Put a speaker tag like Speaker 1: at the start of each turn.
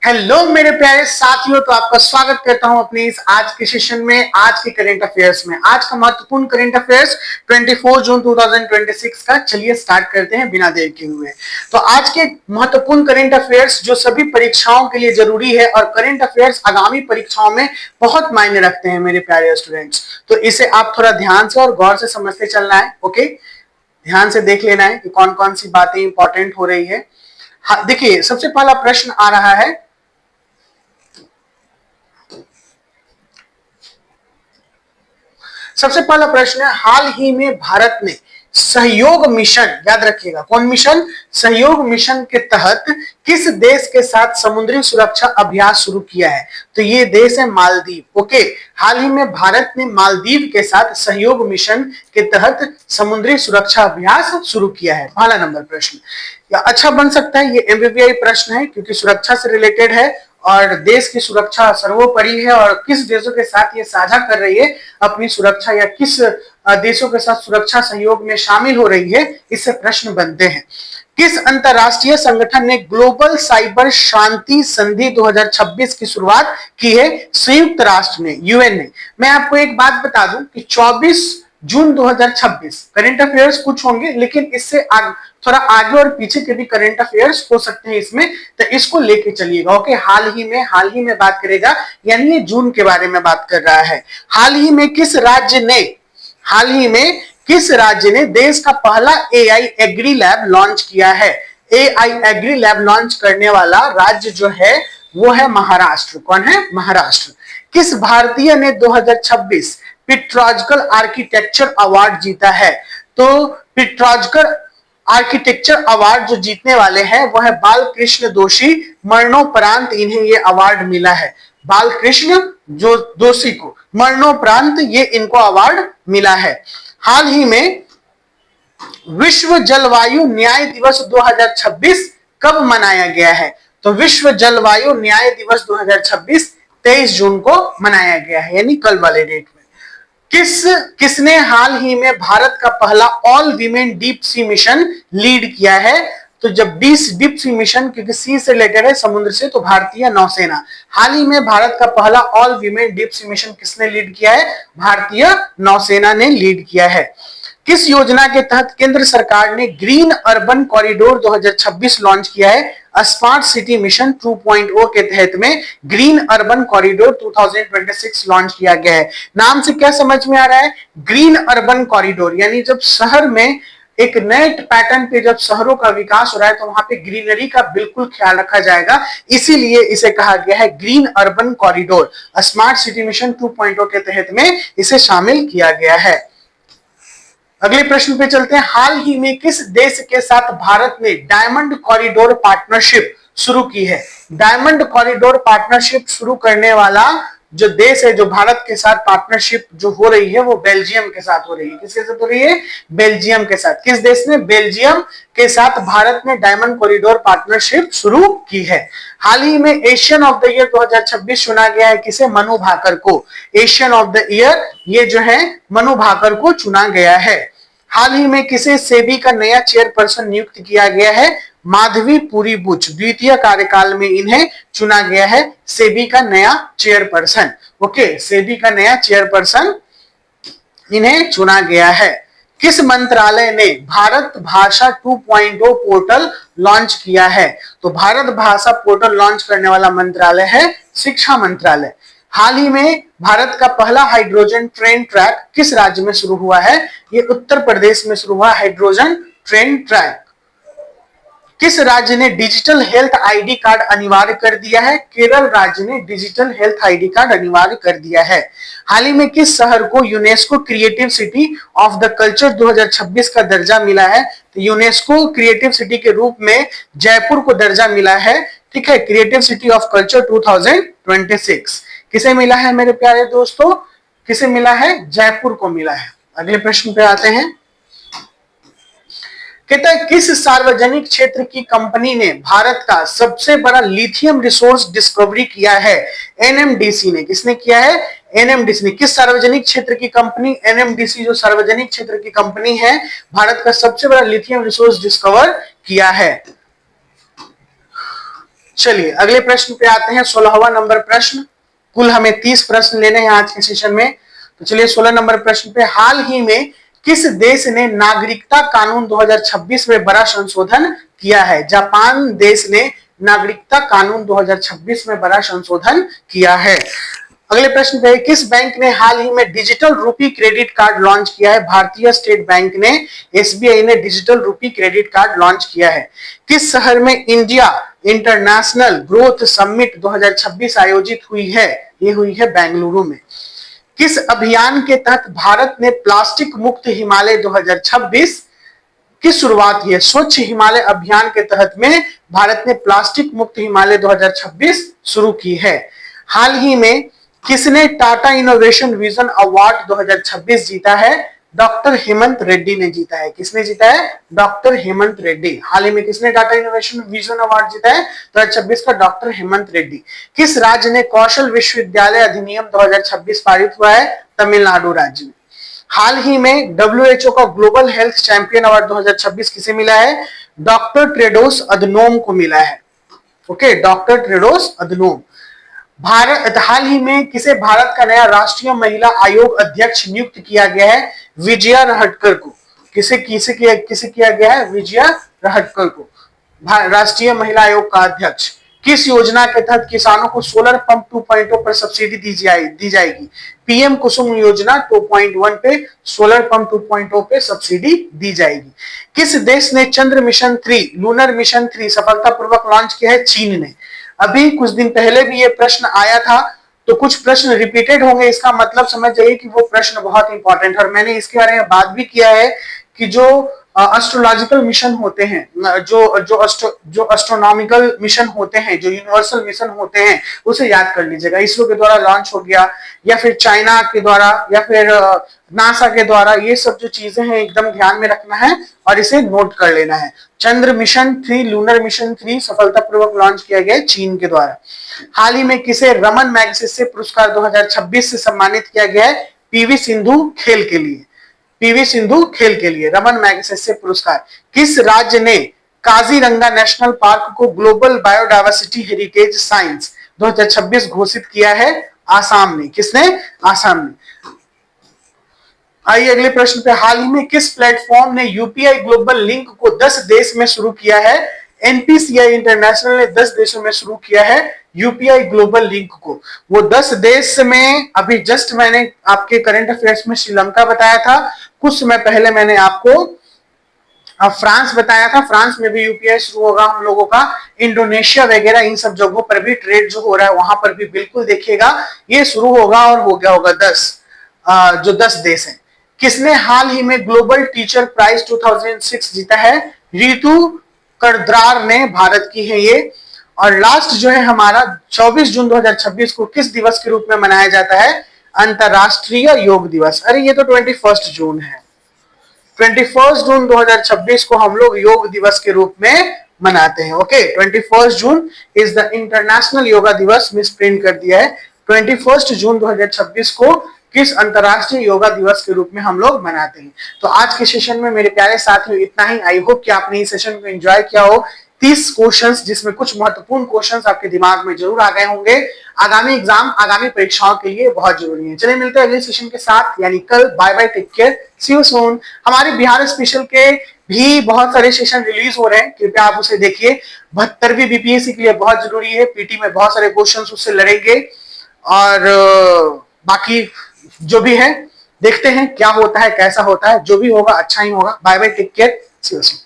Speaker 1: Hello मेरे प्यारे साथियों, तो आपका स्वागत करता हूं अपने इस आज के सेशन में, आज के करंट अफेयर्स में। आज का महत्वपूर्ण करंट अफेयर्स 24 जून 2026 का। चलिए स्टार्ट करते हैं बिना देर के हुए। तो आज के महत्वपूर्ण करंट अफेयर्स जो सभी परीक्षाओं के लिए जरूरी है और करंट अफेयर्स आगामी परीक्षाओं में बहुत मायने रखते हैं मेरे प्यारे स्टूडेंट्स। तो इसे आप थोड़ा ध्यान से और गौर से समझते चलना है। ओके, ध्यान से देख लेना है कि कौन कौन सी बातें इंपॉर्टेंट हो रही है। देखिए, सबसे पहला प्रश्न आ रहा है। सबसे पहला प्रश्न है, हाल ही में भारत ने सहयोग मिशन, याद रखिएगा कौन मिशन, सहयोग मिशन के तहत किस देश के साथ समुद्री सुरक्षा अभ्यास शुरू किया है? तो ये देश है मालदीव। ओके, हाल ही में भारत ने मालदीव के साथ सहयोग मिशन के तहत समुद्री सुरक्षा अभ्यास शुरू किया है। पहला नंबर प्रश्न या अच्छा बन सकता है, ये एमबीबीआई प्रश्न है क्योंकि सुरक्षा से रिलेटेड है और देश की सुरक्षा सर्वोपरि है और किस देशों के साथ ये साझा कर रही है अपनी सुरक्षा, या किस देशों के साथ सुरक्षा सहयोग में शामिल हो रही है, इससे प्रश्न बनते हैं। किस अंतरराष्ट्रीय संगठन ने ग्लोबल साइबर शांति संधि 2026 की शुरुआत की है? संयुक्त राष्ट्र ने, यूएन ने। मैं आपको एक बात बता दूं कि 24 जून 2026 करंट अफेयर्स कुछ होंगे, लेकिन इससे थोड़ा आगे और पीछे के भी करंट अफेयर्स हो सकते हैं इसमें, तो इसको लेके चलिएगा। ओके, हाल ही में बात करेगा, यानी ये जून के बारे में बात कर रहा है। हाल ही में किस राज्य ने देश का पहला एआई एग्री लैब लॉन्च किया है? एआई एग्री लैब लॉन्च करने वाला राज्य जो है वो है महाराष्ट्र। कौन है? महाराष्ट्र। किस भारतीय ने 2026 पिट्रोजकल आर्किटेक्चर अवार्ड जीता है? तो पिट्रोजकल आर्किटेक्चर अवार्ड जो जीतने वाले हैं वो है बालकृष्ण दोषी। मरणोपरांत इन्हें ये अवार्ड मिला है। बालकृष्ण जो दोषी को मरणोपरांत ये इनको अवार्ड मिला है। हाल ही में विश्व जलवायु न्याय दिवस 2026 कब मनाया गया है? तो विश्व जलवायु न्याय दिवस 2026 23 जून को मनाया गया है, यानी कल वाले डेट में। किसने हाल ही में भारत का पहला all women deep sea mission lead किया है? तो जब डीप सी मिशन, क्योंकि सी से रिलेटेड है, समुद्र से, तो भारतीय नौसेना। हाल ही में भारत का पहला all women deep sea mission किसने लीड किया है? भारतीय नौसेना ने लीड किया है। किस योजना के तहत केंद्र सरकार ने ग्रीन अर्बन कॉरिडोर 2026 लॉन्च किया है? स्मार्ट सिटी मिशन 2.0 के तहत में ग्रीन अर्बन कॉरिडोर 2026 लॉन्च किया गया है। नाम से क्या समझ में आ रहा है? ग्रीन अर्बन कॉरिडोर, यानी जब शहर में एक नए पैटर्न पे जब शहरों का विकास हो रहा है तो वहां पे ग्रीनरी का बिल्कुल ख्याल रखा जाएगा, इसीलिए इसे कहा गया है green urban corridor. Smart city mission 2.0 के तहत में इसे शामिल किया गया है। अगले प्रश्न पे चलते हैं। हाल ही में किस देश के साथ भारत ने डायमंड कॉरिडोर पार्टनरशिप शुरू की है? डायमंड कॉरिडोर पार्टनरशिप शुरू करने वाला जो देश है, जो भारत के साथ पार्टनरशिप जो हो रही है, वो बेल्जियम के साथ हो रही है। किसके साथ हो रही है? बेल्जियम के साथ। किस देश ने? बेल्जियम के साथ भारत ने डायमंड कॉरिडोर पार्टनरशिप शुरू की है। हाल ही में एशियन ऑफ द ईयर 2026 चुना गया है। किसे? मनु भाकर को। एशियन ऑफ द ईयर ये जो है मनु भाकर को चुना गया है। हाल ही में किसे सेबी का नया चेयरपर्सन नियुक्त किया गया है? माधवी पुरी बुच। द्वितीय कार्यकाल में इन्हें चुना गया है सेबी का नया चेयरपर्सन। ओके, सेबी का नया चेयरपर्सन इन्हें चुना गया है। किस मंत्रालय ने भारत भाषा 2.0 पोर्टल लॉन्च किया है? तो भारत भाषा पोर्टल लॉन्च करने वाला मंत्रालय है शिक्षा मंत्रालय। हाल ही में भारत का पहला हाइड्रोजन ट्रेन ट्रैक किस राज्य में शुरू हुआ है? ये उत्तर प्रदेश में शुरू हुआ हाइड्रोजन ट्रेन ट्रैक। किस राज्य ने डिजिटल हेल्थ आईडी कार्ड अनिवार्य कर दिया है? केरल राज्य ने डिजिटल हेल्थ आईडी कार्ड अनिवार्य कर दिया है। हाल ही में किस शहर को UNESCO creative city of the culture 2026 का दर्जा मिला है? तो यूनेस्को क्रिएटिव सिटी के रूप में जयपुर को दर्जा मिला है। ठीक है, क्रिएटिव सिटी ऑफ कल्चर 2026 किसे मिला है मेरे प्यारे दोस्तों? किसे मिला है? जयपुर को मिला है। अगले प्रश्न पे आते हैं। कहता है किस सार्वजनिक क्षेत्र की कंपनी ने भारत का सबसे बड़ा लिथियम रिसोर्स डिस्कवरी किया है? एनएमडीसी ने। किसने किया है? एनएमडीसी ने। किस सार्वजनिक क्षेत्र की कंपनी? एनएमडीसी जो सार्वजनिक क्षेत्र की कंपनी है, भारत का सबसे बड़ा लिथियम रिसोर्स डिस्कवर किया है। चलिए अगले प्रश्न पे आते हैं, 16वां नंबर प्रश्न। कुल हमें 30 प्रश्न लेने हैं आज के सेशन में। तो चलिए 16 नंबर प्रश्न पे, हाल ही में किस देश ने नागरिकता कानून 2026 में बड़ा संशोधन किया है? जापान देश ने नागरिकता कानून 2026 में बड़ा संशोधन किया है। अगले प्रश्न पे, किस बैंक ने हाल ही में डिजिटल रूपी क्रेडिट कार्ड लॉन्च किया है? भारतीय स्टेट बैंक ने, एसबीआई ने डिजिटल रूपी क्रेडिट कार्ड लॉन्च किया है। किस शहर में इंडिया इंटरनेशनल ग्रोथ समिट 2026 आयोजित हुई है? ये हुई है बेंगलुरु में। किस अभियान के तहत भारत ने प्लास्टिक मुक्त हिमालय 2026 की शुरुआत की है? स्वच्छ हिमालय अभियान के तहत में भारत ने प्लास्टिक मुक्त हिमालय 2026 शुरू की है। हाल ही में किसने टाटा इनोवेशन विजन अवार्ड 2026 जीता है? डॉक्टर हेमंत रेड्डी ने जीता है। किसने जीता है? डॉक्टर हेमंत रेड्डी। हाल ही में किसने टाटा इनोवेशन विजन अवार्ड जीता है 2026 का? डॉक्टर हेमंत रेड्डी। किस राज्य ने कौशल विश्वविद्यालय अधिनियम 2026 पारित हुआ है? तमिलनाडु राज्य में। हाल ही में WHO का ग्लोबल हेल्थ चैंपियन अवार्ड 2026 किसे मिला है? डॉक्टर टेड्रोस अधनोम को मिला है। Okay, doctor Tedros Adhanom. Bharat, हाल ही में किसे भारत का नया राष्ट्रीय महिला आयोग अध्यक्ष नियुक्त किया गया है? विजया रहटकर को। किसे किसे किया गया है? विजया रहटकर को राष्ट्रीय महिला आयोग का अध्यक्ष। किस योजना के तहत किसानों को सोलर पंप 2.0 पर सब्सिडी दी जाएगी? पीएम कुसुम योजना 2.1 पे सोलर पंप 2.0 पे सब्सिडी दी जाएगी। किस देश ने चंद्र मिशन 3 लूनर मिशन 3 सफलतापूर्वक लॉन्च किया है? चीन ने। अभी कुछ दिन पहले भी ये प्रश्न आया था, तो कुछ प्रश्न रिपीटेड होंगे, इसका मतलब समझ जाइए कि वो प्रश्न बहुत इंपॉर्टेंट है। और मैंने इसके बारे में बात भी किया है कि जो एस्ट्रोलॉजिकल मिशन होते हैं, जो एस्ट्रोनॉमिकल मिशन होते हैं, जो यूनिवर्सल मिशन होते हैं, उसे याद कर लीजिएगा। इसरो के द्वारा लॉन्च हो गया, या फिर चाइना के द्वारा, या फिर नासा के द्वारा, ये सब जो चीजें हैं एकदम ध्यान में रखना है और इसे नोट कर लेना है। चंद्र मिशन 3 लूनर मिशन 3 सफलतापूर्वक लॉन्च किया गया चीन के द्वारा। हाल ही में किसे रमन मैग्सेसे पुरस्कार 2026 से सम्मानित किया गया है? पीवी सिंधु खेल के लिए। पीवी सिंधु खेल के लिए रमन मैग्सेसे पुरस्कार। किस राज्य ने काजीरंगा नेशनल पार्क को ग्लोबल बायोडायवर्सिटी हेरिटेज साइंस 2026 घोषित किया है? आसाम ने। किसने? आसाम ने। आइए अगले प्रश्न पे, हाल ही में किस प्लेटफॉर्म ने यूपीआई ग्लोबल लिंक को 10 देश में शुरू किया है? एनपीसीआई इंटरनेशनल ने 10 देशों में शुरू किया है यूपीआई ग्लोबल लिंक को। वो 10 देश में, अभी जस्ट मैंने आपके करंट अफेयर्स में श्रीलंका बताया था, कुछ समय पहले मैंने आपको फ्रांस बताया था। फ्रांस में भी यूपीआई शुरू होगा हम लोगों का। इंडोनेशिया वगैरह इन सब जगहों पर भी ट्रेड जो हो रहा है वहां पर भी बिल्कुल देखिएगा ये शुरू होगा, और हो गया होगा 10 देश हैं। किसने हाल ही में ग्लोबल टीचर प्राइज 2006 जीता है? रितु करद्रार ने भारत की है ये। और लास्ट जो है हमारा 24 जून 2026 को किस दिवस के रूप में मनाया जाता है? अंतरराष्ट्रीय योग दिवस। अरे ये तो 21 जून है। 21 जून 2026 को हम लोग योग दिवस के रूप में मनाते हैं। Okay, 21 June is the international yoga Divas. Miss print कर दिया है। 21 जून 2026 को किस अंतरराष्ट्रीय योगा दिवस के रूप में हम लोग मनाते हैं। तो आज के सेशन में मेरे प्यारे साथियों इतना ही। आई होप कि आपने इस सेशन को एंजॉय किया हो। 30 क्वेश्चंस, जिसमें कुछ महत्वपूर्ण क्वेश्चंस आपके दिमाग में जरूर आ गए होंगे। आगामी एग्जाम, आगामी परीक्षाओं के लिए बहुत जरूरी है। चलिए मिलते हैं अगले सेशन के साथ, यानी कल। Bye bye, take care, see you soon. हमारे बिहार स्पेशल के भी बहुत सारे सेशन रिलीज हो रहे हैं, कृपया आप उसे देखिए। 72वीं बीपीएससी के लिए बहुत जरूरी है। पीटी में बहुत सारे क्वेश्चन उससे लड़ेंगे, और बाकी जो भी है देखते हैं क्या होता है, कैसा होता है। जो भी होगा अच्छा ही होगा। Bye bye, take care, see you soon.